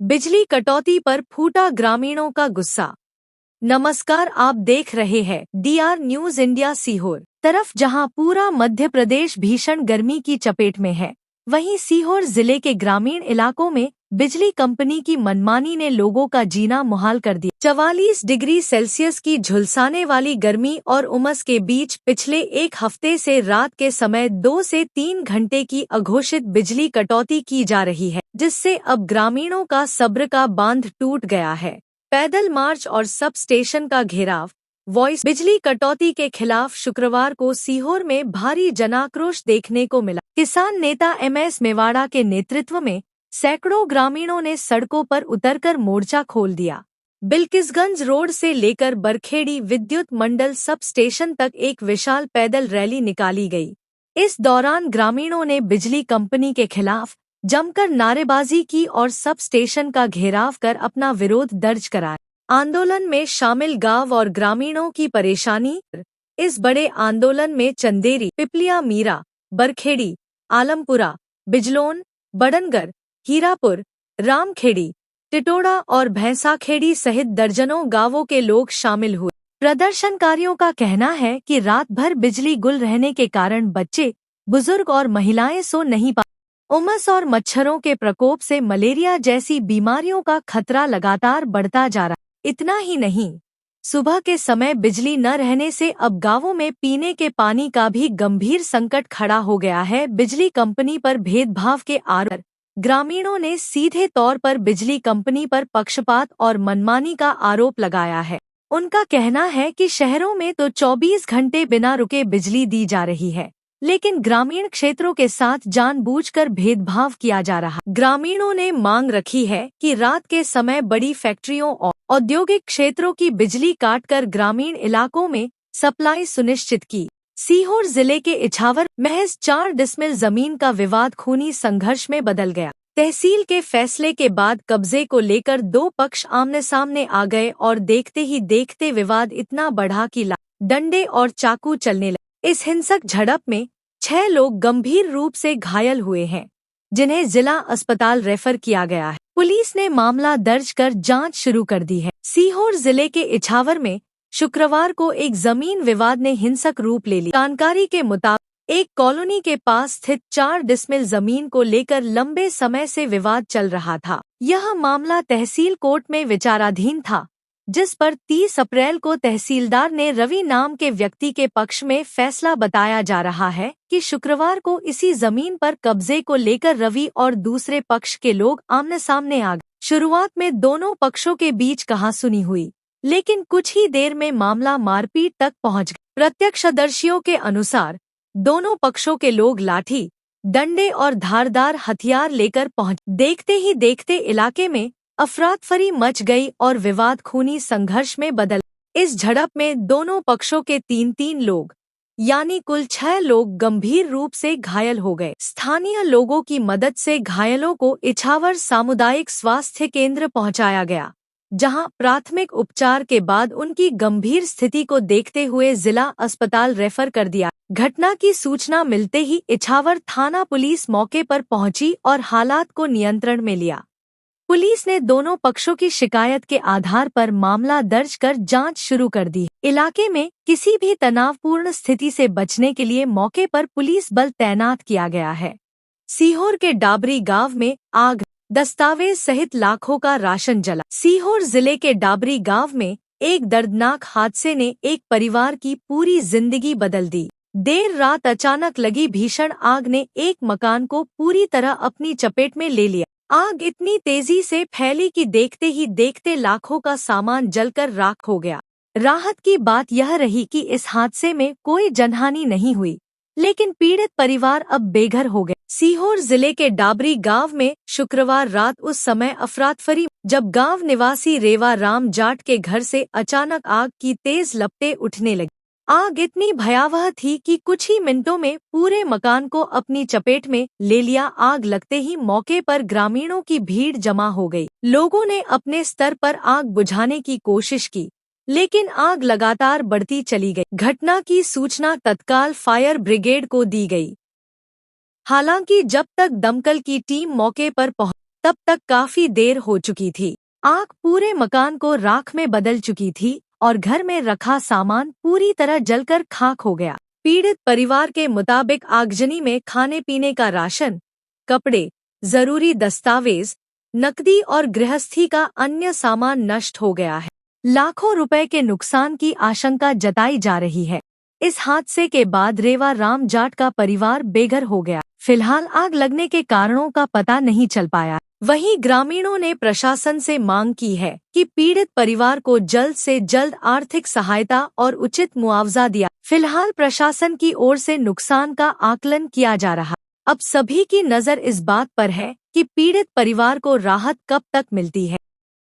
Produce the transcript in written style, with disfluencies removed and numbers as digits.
बिजली कटौती पर फूटा ग्रामीणों का गुस्सा। नमस्कार, आप देख रहे हैं DR न्यूज इंडिया। सीहोर तरफ जहां पूरा मध्य प्रदेश भीषण गर्मी की चपेट में है, वहीं सीहोर जिले के ग्रामीण इलाकों में बिजली कंपनी की मनमानी ने लोगों का जीना मुहाल कर दिया। 44 डिग्री सेल्सियस की झुलसाने वाली गर्मी और उमस के बीच पिछले एक हफ्ते से रात के समय 2 से 3 घंटे की अघोषित बिजली कटौती की जा रही है, जिससे अब ग्रामीणों का सब्र का बांध टूट गया है। पैदल मार्च और सब स्टेशन का घेराव, वॉइस बिजली कटौती के खिलाफ शुक्रवार को सीहोर में भारी जनाक्रोश देखने को मिला। किसान नेता MS मेवाड़ा के नेतृत्व में सैकड़ों ग्रामीणों ने सड़कों पर उतरकर मोर्चा खोल दिया। बिल्किसगंज रोड से लेकर बरखेड़ी विद्युत मंडल सब स्टेशन तक एक विशाल पैदल रैली निकाली गई। इस दौरान ग्रामीणों ने बिजली कंपनी के खिलाफ जमकर नारेबाजी की और सब स्टेशन का घेराव कर अपना विरोध दर्ज कराया। आंदोलन में शामिल गांव और ग्रामीणों की परेशानी। इस बड़े आंदोलन में चंदेरी, पिपलिया मीरा, बरखेड़ी, आलमपुरा, बिजलोन, बड़नगर, हीरापुर, रामखेड़ी, टिटोड़ा और भैंसाखेड़ी सहित दर्जनों गांवों के लोग शामिल हुए। प्रदर्शनकारियों का कहना है कि रात भर बिजली गुल रहने के कारण बच्चे, बुजुर्ग और महिलाएं सो नहीं पा। उमस और मच्छरों के प्रकोप से मलेरिया जैसी बीमारियों का खतरा लगातार बढ़ता जा रहा। इतना ही नहीं, सुबह के समय बिजली न रहने से अब गांवों में पीने के पानी का भी गंभीर संकट खड़ा हो गया है। बिजली कंपनी पर भेदभाव के आरोप, ग्रामीणों ने सीधे तौर पर बिजली कंपनी पर पक्षपात और मनमानी का आरोप लगाया है। उनका कहना है कि शहरों में तो 24 घंटे बिना रुके बिजली दी जा रही है, लेकिन ग्रामीण क्षेत्रों के साथ जानबूझकर भेदभाव किया जा रहा। ग्रामीणों ने मांग रखी है कि रात के समय बड़ी फैक्ट्रियों और औद्योगिक क्षेत्रों की बिजली काटकर ग्रामीण इलाकों में सप्लाई सुनिश्चित की। सीहोर जिले के इछावर महज 4 डिसमिल जमीन का विवाद खूनी संघर्ष में बदल गया। तहसील के फैसले के बाद कब्जे को लेकर 2 पक्ष आमने सामने आ गए और देखते ही देखते विवाद इतना बढ़ा कि डंडे और चाकू चलने लगे। इस हिंसक झड़प में 6 लोग गंभीर रूप से घायल हुए हैं, जिन्हें जिला अस्पताल रेफर किया गया है। पुलिस ने मामला दर्ज कर जांच शुरू कर दी है। सीहोर जिले के इछावर में शुक्रवार को एक जमीन विवाद ने हिंसक रूप ले लिया। जानकारी के मुताबिक एक कॉलोनी के पास स्थित 4 डिसमिल जमीन को लेकर लंबे समय से विवाद चल रहा था। यह मामला तहसील कोर्ट में विचाराधीन था, जिस पर 30 अप्रैल को तहसीलदार ने रवि नाम के व्यक्ति के पक्ष में फैसला बताया जा रहा है कि शुक्रवार को इसी जमीन पर कब्जे को लेकर रवि और दूसरे पक्ष के लोग आमने सामने आ गए। शुरुआत में दोनों पक्षों के बीच कहासुनी हुई, लेकिन कुछ ही देर में मामला मारपीट तक पहुंच गया। प्रत्यक्षदर्शियों के अनुसार दोनों पक्षों के लोग लाठी, डंडे और धारदार हथियार लेकर पहुंचे। देखते ही देखते इलाके में अफरातफरी मच गई और विवाद खूनी संघर्ष में बदल। इस झड़प में दोनों पक्षों के 3-3 लोग, यानी कुल 6 लोग गंभीर रूप से घायल हो गए। स्थानीय लोगों की मदद से घायलों को इछावर सामुदायिक स्वास्थ्य केंद्र पहुंचाया गया, जहां प्राथमिक उपचार के बाद उनकी गंभीर स्थिति को देखते हुए जिला अस्पताल रेफर कर दिया। घटना की सूचना मिलते ही इछावर थाना पुलिस मौके पर पहुंची और हालात को नियंत्रण में लिया। पुलिस ने दोनों पक्षों की शिकायत के आधार पर मामला दर्ज कर जांच शुरू कर दी। इलाके में किसी भी तनावपूर्ण स्थिति से बचने के लिए मौके पर पुलिस बल तैनात किया गया है। सीहोर के डाबरी गांव में आग, दस्तावेज सहित लाखों का राशन जला। सीहोर जिले के डाबरी गांव में एक दर्दनाक हादसे ने एक परिवार की पूरी जिंदगी बदल दी। देर रात अचानक लगी भीषण आग ने एक मकान को पूरी तरह अपनी चपेट में ले लिया। आग इतनी तेजी से फैली कि देखते ही देखते लाखों का सामान जलकर राख हो गया। राहत की बात यह रही कि इस हादसे में कोई जनहानि नहीं हुई, लेकिन पीड़ित परिवार अब बेघर हो गए। सीहोर जिले के डाबरी गांव में शुक्रवार रात उस समय अफरातफरी जब गांव निवासी रेवा राम जाट के घर से अचानक आग की तेज लपटें उठने लगी। आग इतनी भयावह थी कि कुछ ही मिनटों में पूरे मकान को अपनी चपेट में ले लिया। आग लगते ही मौके पर ग्रामीणों की भीड़ जमा हो गई। लोगों ने अपने स्तर पर आग बुझाने की कोशिश की, लेकिन आग लगातार बढ़ती चली गई। घटना की सूचना तत्काल फायर ब्रिगेड को दी गई। हालांकि जब तक दमकल की टीम मौके पर पहुंची, तब तक काफी देर हो चुकी थी। आग पूरे मकान को राख में बदल चुकी थी और घर में रखा सामान पूरी तरह जलकर खाक हो गया। पीड़ित परिवार के मुताबिक आगजनी में खाने पीने का राशन, कपड़े, जरूरी दस्तावेज, नकदी और गृहस्थी का अन्य सामान नष्ट हो गया है। लाखों रुपए के नुकसान की आशंका जताई जा रही है। इस हादसे के बाद रेवा राम जाट का परिवार बेघर हो गया। फिलहाल आग लगने के कारणों का पता नहीं चल पाया। वहीं ग्रामीणों ने प्रशासन से मांग की है कि पीड़ित परिवार को जल्द से जल्द आर्थिक सहायता और उचित मुआवजा दिया। फिलहाल प्रशासन की ओर से नुकसान का आकलन किया जा रहा। अब सभी की नजर इस बात पर है कि पीड़ित परिवार को राहत कब तक मिलती है।